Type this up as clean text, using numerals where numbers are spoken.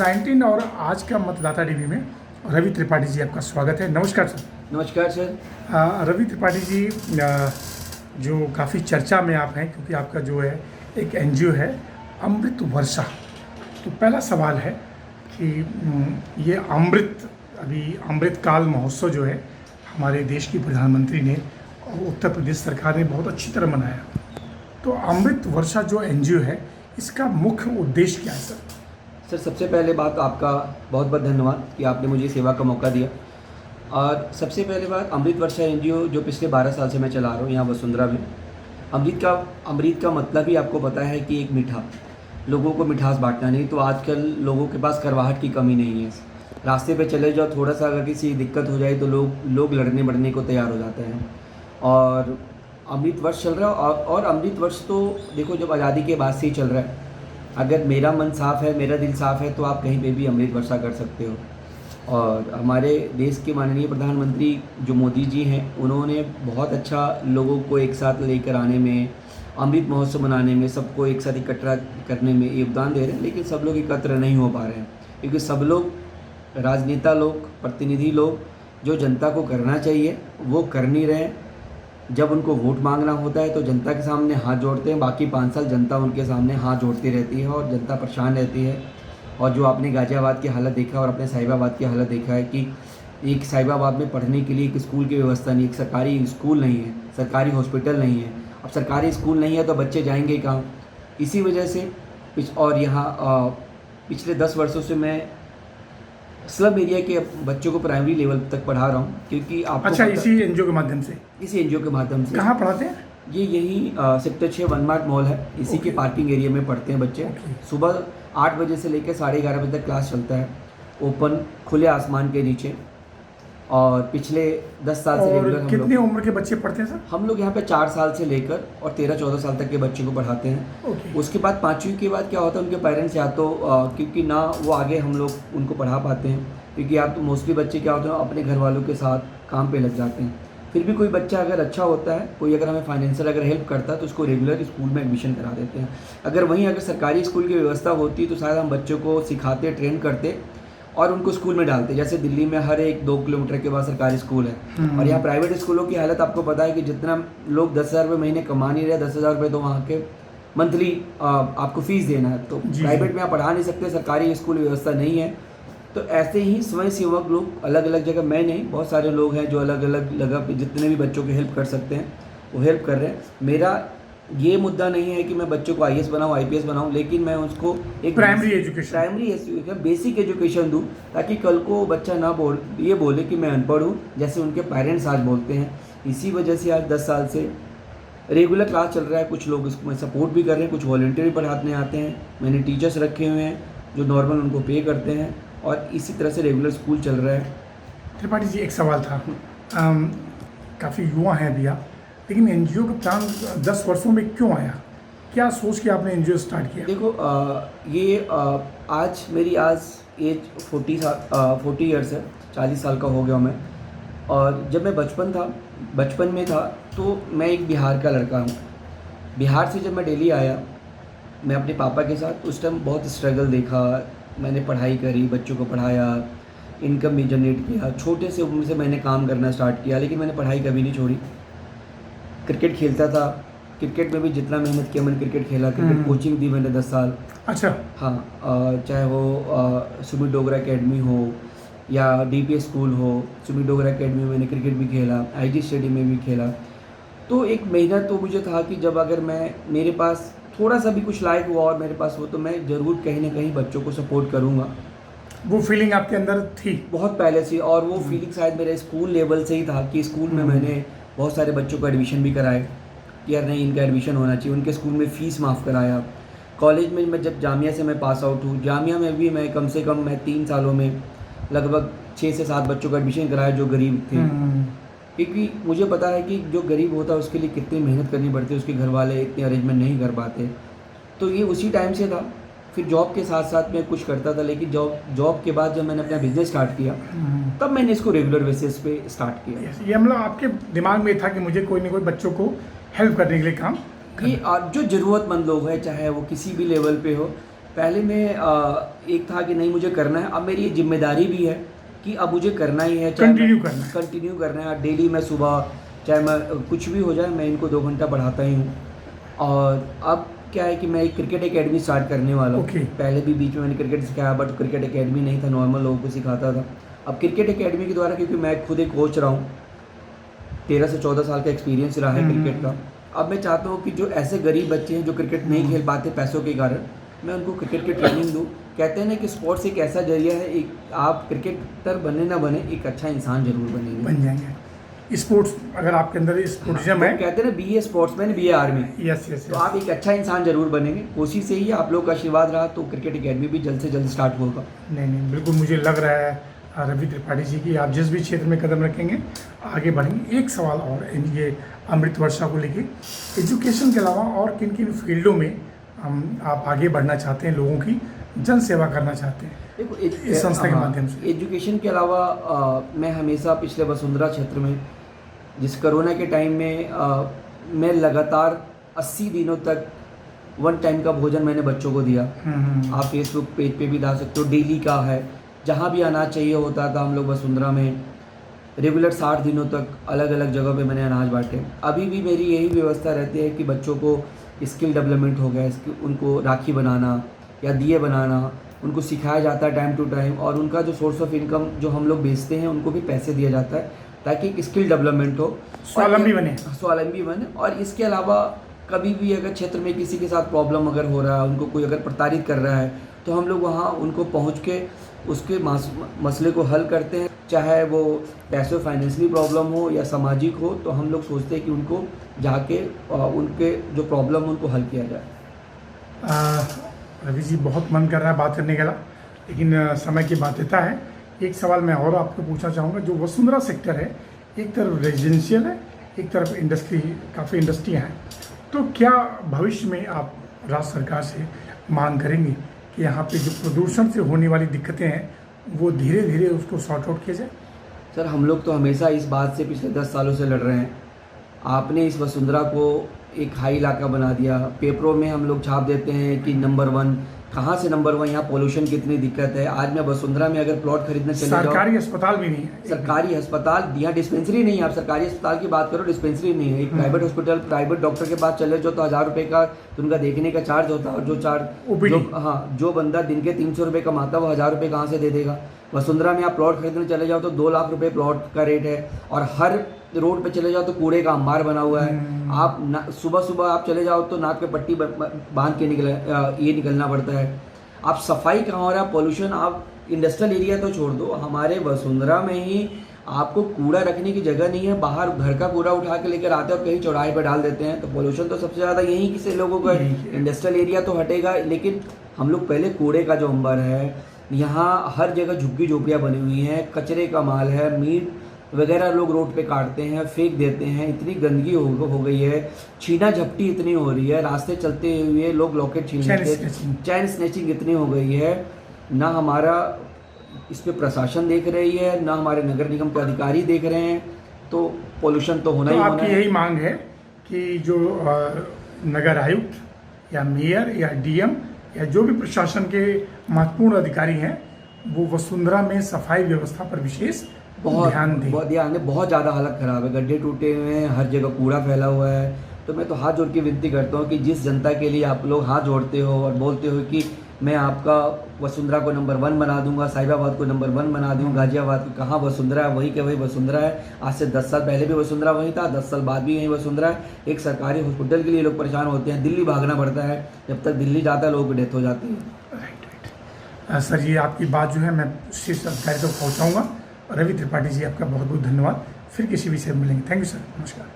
कोविड-19 और आज का मतदाता टीवी में रवि त्रिपाठी जी आपका स्वागत है। नमस्कार सर। नमस्कार सर। रवि त्रिपाठी जी, जो काफ़ी चर्चा में आप हैं क्योंकि आपका जो है एक एनजीओ है अमृत वर्षा। तो पहला सवाल है कि ये अमृत काल महोत्सव जो है हमारे देश की प्रधानमंत्री ने और उत्तर प्रदेश सरकार ने बहुत अच्छी तरह मनाया। तो अमृत वर्षा जो एनजीओ है इसका मुख्य उद्देश्य क्या है सर? सर सबसे पहले बात आपका बहुत बहुत धन्यवाद कि आपने मुझे सेवा का मौका दिया। और सबसे पहले बात, अमृत वर्षा एनजीओ जो पिछले 12 साल से मैं चला रहा हूँ यहाँ वसुंधरा में। अमृत का मतलब ही आपको पता है कि एक मीठा, लोगों को मिठास बांटना। नहीं तो आजकल लोगों के पास करवाहट की कमी नहीं है। रास्ते पे चले जाओ, थोड़ा सा अगर किसी दिक्कत हो जाए तो लोग लड़ने बढ़ने को तैयार हो जाते हैं। और अमृत वर्ष चल रहा है और अमृत वर्ष तो देखो जब आज़ादी के बाद से ही चल रहा है। अगर मेरा मन साफ़ है, मेरा दिल साफ़ है तो आप कहीं पे भी अमृत वर्षा कर सकते हो। और हमारे देश के माननीय प्रधानमंत्री जो मोदी जी हैं, उन्होंने बहुत अच्छा लोगों को एक साथ लेकर आने में, अमृत महोत्सव मनाने में, सबको एक साथ इकट्ठा करने में योगदान दे रहे हैं। लेकिन सब लोग एकत्र नहीं हो पा रहे हैं क्योंकि सब लोग, राजनेता लोग, प्रतिनिधि लोग जो जनता को करना चाहिए वो कर नहीं रहे हैं। जब उनको वोट मांगना होता है तो जनता के सामने हाथ जोड़ते हैं, बाकी 5 साल जनता उनके सामने हाथ जोड़ती रहती है और जनता परेशान रहती है। और जो आपने गाज़ियाबाद की हालत देखा और अपने साहिबाबाद की हालत देखा है कि एक साहिबाबाद में पढ़ने के लिए एक स्कूल की व्यवस्था नहीं, एक सरकारी स्कूल नहीं है, सरकारी हॉस्पिटल नहीं है। अब सरकारी स्कूल नहीं है तो बच्चे जाएंगे कहाँ? इसी वजह से और यहाँ पिछले 10 वर्षों से मैं स्लम एरिया के बच्चों को प्राइमरी लेवल तक पढ़ा रहा हूँ क्योंकि आपको अच्छा, इसी एनजीओ के माध्यम से? इसी एनजीओ के माध्यम से। कहाँ पढ़ाते हैं? ये यही सेक्टर 6 वन मार्ट मॉल है, इसी के पार्किंग एरिया में पढ़ते हैं बच्चे। सुबह 8 बजे से लेकर 11:30 बजे तक क्लास चलता है, ओपन खुले आसमान के नीचे। और पिछले 10 साल से रेगुलर कितनी उम्र के बच्चे पढ़ते हैं सर? हम लोग यहाँ पे 4 साल से लेकर और 13-14 साल तक के बच्चे को पढ़ाते हैं। उसके बाद 5वीं के बाद क्या होता है, उनके पेरेंट्स या तो क्योंकि ना वो आगे हम लोग उनको पढ़ा पाते हैं क्योंकि आप तो मोस्टली बच्चे क्या होते हैं अपने घर वालों के साथ काम पे लग जाते हैं। फिर भी कोई बच्चा अगर अच्छा होता है, कोई अगर हमें फाइनेंशियल अगर हेल्प करता है तो उसको रेगुलर स्कूल में एडमिशन करा देते हैं। अगर सरकारी स्कूल की व्यवस्था होती तो शायद हम बच्चों को सिखाते, ट्रेन करते और उनको स्कूल में डालते। जैसे दिल्ली में हर एक 2 किलोमीटर के बाद सरकारी स्कूल है और यहाँ प्राइवेट स्कूलों की हालत आपको पता है कि जितना लोग 10,000 रुपये महीने कमा नहीं रहे, 10,000 रुपये तो वहाँ के मंथली आपको फीस देना है। तो प्राइवेट में आप पढ़ा नहीं सकते, सरकारी स्कूल व्यवस्था नहीं है। तो ऐसे ही स्वयं सेवक लोग अलग अलग जगह, मैं नहीं, बहुत सारे लोग हैं जो अलग अलग जगह पे जितने भी बच्चों की हेल्प कर सकते हैं वो हेल्प कर रहे हैं। मेरा ये मुद्दा नहीं है कि मैं बच्चों को IAS बनाऊँ, IPS बनाऊँ, लेकिन मैं उसको एक प्राइमरी एजुकेशन, बेसिक एजुकेशन दूँ ताकि कल को बच्चा ना ये बोले कि मैं अनपढ़ हूँ, जैसे उनके पेरेंट्स आज बोलते हैं। इसी वजह से आज 10 साल से रेगुलर क्लास चल रहा है। कुछ लोग इसको सपोर्ट भी कर रहे हैं, कुछ वॉलंटियर पढ़ाने आते हैं। मैंने टीचर्स रखे हुए हैं जो नॉर्मल उनको पे करते हैं और इसी तरह से रेगुलर स्कूल चल रहा है। त्रिपाठी जी, एक सवाल था, काफ़ी युवा हैं अभी आप, लेकिन एनजीओ का प्लान 10 वर्षों में क्यों आया? क्या सोच के आपने एनजीओ स्टार्ट किया? देखो आज मेरी एज 40 ईयर्स है, 40 साल का हो गया मैं। और जब मैं बचपन में था तो मैं एक बिहार का लड़का हूँ। बिहार से जब मैं दिल्ली आया मैं अपने पापा के साथ, उस टाइम बहुत स्ट्रगल देखा। मैंने पढ़ाई करी, बच्चों को पढ़ाया, इनकम भी जनरेट किया। छोटे से उम्र से मैंने काम करना स्टार्ट किया, लेकिन मैंने पढ़ाई कभी नहीं छोड़ी। क्रिकेट खेलता था, क्रिकेट में भी जितना मेहनत किया मैंने क्रिकेट खेला। क्रिकेट कोचिंग दी मैंने 10 साल। अच्छा। हाँ, चाहे वो सुमित डोगरा अकेडमी हो या DPS स्कूल हो, सुमित डोगरा अकेडमी में मैंने क्रिकेट भी खेला, IG स्टेडियम में भी खेला। तो एक मेहनत तो मुझे था कि जब अगर मेरे पास थोड़ा सा भी कुछ लायक हुआ और मेरे पास हो तो मैं ज़रूर कहीं ना कहीं बच्चों को सपोर्ट करूँगा। वो फीलिंग आपके अंदर थी बहुत पहले से, और वो फीलिंग शायद मेरे स्कूल लेवल से ही था कि स्कूल में मैंने बहुत सारे बच्चों को एडमिशन भी कराए कि यार नहीं, इनका एडमिशन होना चाहिए। उनके स्कूल में फ़ीस माफ़ कराया। कॉलेज में मैं जब जामिया से मैं पास आउट हूँ, जामिया में भी मैं कम से कम 3 सालों में लगभग 6 से 7 बच्चों का एडमिशन कराया जो गरीब थे। क्योंकि मुझे पता है कि जो गरीब होता है उसके लिए कितनी मेहनत करनी पड़ती है, उसके घर वाले इतने अरेंजमेंट नहीं कर पाते। तो ये उसी टाइम से था। फिर जॉब के साथ साथ मैं कुछ करता था, लेकिन जॉब के बाद जब मैंने अपना बिजनेस स्टार्ट किया तब मैंने इसको रेगुलर बेसिस पे स्टार्ट किया। ये मतलब आपके दिमाग में था कि मुझे कोई ना कोई बच्चों को हेल्प करने के लिए काम ये जो ज़रूरतमंद लोग हैं, चाहे वो किसी भी लेवल पे हो, पहले मैं एक था कि नहीं मुझे करना है, अब मेरी ये जिम्मेदारी भी है कि अब मुझे करना ही है, कंटिन्यू करना है। डेली मैं सुबह चाहे मैं कुछ भी हो जाए मैं इनको 2 घंटा पढ़ाता ही हूँ। और अब क्या है कि मैं एक क्रिकेट एकेडमी स्टार्ट करने वाला हूँ। पहले भी बीच में मैंने क्रिकेट सिखाया, बट क्रिकेट एकेडमी नहीं था, नॉर्मल लोगों को सिखाता था। अब क्रिकेट एकेडमी के द्वारा, क्योंकि मैं खुद एक कोच रहा हूँ, 13 से 14 साल का एक्सपीरियंस रहा है क्रिकेट का। अब मैं चाहता हूँ कि जो ऐसे गरीब बच्चे हैं जो क्रिकेट नहीं खेल पाते पैसों के कारण, मैं उनको क्रिकेट की ट्रेनिंग दूँ। कहते हैं ना कि स्पोर्ट्स एक ऐसा जरिया है, एक आप क्रिकेटर बने ना बने, एक अच्छा इंसान जरूर बन जाएंगे। स्पोर्ट्स अगर आपके अंदर स्पोर्टिज्म है, कहते हैं ना बी ए स्पोर्ट्समैन बी ए आर्मी, यस, तो आप एक अच्छा इंसान जरूर बनेंगे। कोशिश यही है, आप लोग का आशीर्वाद रहा तो क्रिकेट एकेडमी भी जल्द से जल्द स्टार्ट होगा। नहीं, बिल्कुल मुझे लग रहा है रवि त्रिपाठी जी की आप जिस भी क्षेत्र में कदम रखेंगे आगे बढ़ेंगे। एक सवाल और, ये अमृत वर्षा को लेके, एजुकेशन के अलावा और किन किन फील्डों में आप आगे बढ़ना चाहते हैं, लोगों की जन सेवा करना चाहते हैं देखो इस संस्था के माध्यम से? एजुकेशन के अलावा मैं हमेशा पिछले वसुंधरा क्षेत्र में, जिस कोरोना के टाइम में मैं लगातार 80 दिनों तक 1 टाइम का भोजन मैंने बच्चों को दिया। आप फेसबुक पेज पे भी डाल सकते हो, डेली का है। जहाँ भी अनाज चाहिए होता था, हम लोग वसुंधरा में रेगुलर 60 दिनों तक अलग अलग जगह पे मैंने अनाज बांटे। अभी भी मेरी यही व्यवस्था रहती है कि बच्चों को स्किल डेवलपमेंट हो गया, उनको राखी बनाना या दिए बनाना उनको सिखाया जाता है टाइम टू टाइम, और उनका जो सोर्स ऑफ इनकम जो हम लोग बेचते हैं उनको भी पैसे दिया जाता है, ताकि एक स्किल डेवलपमेंट हो, स्वावलंबी बने। और इसके अलावा कभी भी अगर क्षेत्र में किसी के साथ प्रॉब्लम अगर हो रहा है, उनको कोई अगर प्रताड़ित कर रहा है, तो हम लोग वहाँ उनको पहुँच के उसके मसले को हल करते हैं। चाहे वो पैसे फाइनेंशियली प्रॉब्लम हो या सामाजिक हो, तो हम लोग सोचते हैं कि उनको जाके उनके जो प्रॉब्लम उनको हल किया जाए। रवि जी, बहुत मन कर रहा है बात करने का, लेकिन समय की बाध्यता है। एक सवाल मैं और आपको पूछना चाहूँगा, जो वसुंधरा सेक्टर है, एक तरफ रेजिडेंशियल है, एक तरफ इंडस्ट्री, काफ़ी इंडस्ट्रियाँ हैं, तो क्या भविष्य में आप राज्य सरकार से मांग करेंगे कि यहाँ पे जो प्रदूषण से होने वाली दिक्कतें हैं वो धीरे धीरे उसको सॉर्ट आउट किया जाए? सर, हम लोग तो हमेशा इस बात से पिछले 10 सालों से लड़ रहे हैं। आपने इस वसुंधरा को एक हाई इलाका बना दिया, पेपरों में हम लोग छाप देते हैं कि नंबर 1, कहाँ से नंबर 1, यहाँ पोल्यूशन कितनी दिक्कत है। आज मैं वसुंधरा में अगर प्लॉट खरीदने चले जाओ, सरकारी अस्पताल भी नहीं है, सरकारी अस्पताल, यहाँ डिस्पेंसरी नहीं है। आप सरकारी अस्पताल की बात करो, डिस्पेंसरी नहीं है। एक प्राइवेट हॉस्पिटल, प्राइवेट डॉक्टर के पास चले जाओ तो 1000 रुपये का उनका देखने का चार्ज होता है, और जो बंदा दिन के 300 रुपये कमाता है वो 1000 रुपये कहाँ से दे देगा। वसुंधरा में आप प्लॉट खरीदने चले जाओ तो 2 लाख रुपये प्लॉट का रेट है, और हर रोड पे चले जाओ तो कूड़े का अंबार बना हुआ है। आप सुबह सुबह आप चले जाओ तो नाक पे पट्टी बांध के निकलना पड़ता है। आप सफाई कहाँ हो रहा है, पोल्यूशन, आप इंडस्ट्रियल एरिया तो छोड़ दो, हमारे वसुंधरा में ही आपको कूड़ा रखने की जगह नहीं है। बाहर घर का कूड़ा उठा के लेकर आते हैं और कहीं चौराहे पर डाल देते हैं, तो पोल्यूशन तो सबसे ज़्यादा यहीं किसी लोगों का। इंडस्ट्रियल एरिया तो हटेगा, लेकिन हम लोग पहले कूड़े का जो अंबार है, यहाँ हर जगह झुग्गी झोपड़ियाँ बनी हुई हैं, कचरे का माल है, मीट वगैरह लोग रोड पे काटते हैं, फेंक देते हैं। इतनी गंदगी हो गई है, छीना झपटी इतनी हो रही है, रास्ते चलते हुए लोग लॉकेट छीन लेते हैं, चैन स्नैचिंग इतनी हो गई है। ना हमारा इस पे प्रशासन देख रही है, ना हमारे नगर निगम के अधिकारी देख रहे हैं, तो पोल्यूशन तो होना ही होना है। आपकी यही मांग है कि जो नगर आयुक्त या मेयर या डीएम या जो भी प्रशासन के महत्वपूर्ण अधिकारी हैं, वो वसुंधरा में सफाई व्यवस्था पर विशेष ध्यान दें। बहुत ज़्यादा हालत ख़राब है, गड्ढे टूटे हुए हैं, हर जगह कूड़ा फैला हुआ है। तो मैं तो हाथ जोड़ के विनती करता हूँ कि जिस जनता के लिए आप लोग हाथ जोड़ते हो और बोलते हो कि मैं आपका वसुंधरा को नंबर 1 बना दूंगा, साहिबाबाद को नंबर 1 बना दूंगा, गाजियाबाद को, कहाँ वसुंधरा है, वही के वही वसुंधरा है। आज से 10 साल पहले भी वसुंधरा वही था, 10 साल बाद भी यही वसुंधरा है। एक सरकारी हॉस्पिटल के लिए लोग परेशान होते हैं, दिल्ली भागना पड़ता है, जब तक दिल्ली जाता है लोगों की डेथ हो जाती है। राइट। सर, ये आपकी बात जो है मैं शीर्ष अधिकारी तक पहुँचाऊँगा। रवि त्रिपाठी जी, आपका बहुत बहुत धन्यवाद। फिर किसी विषय में मिलेंगे। थैंक यू सर, नमस्कार।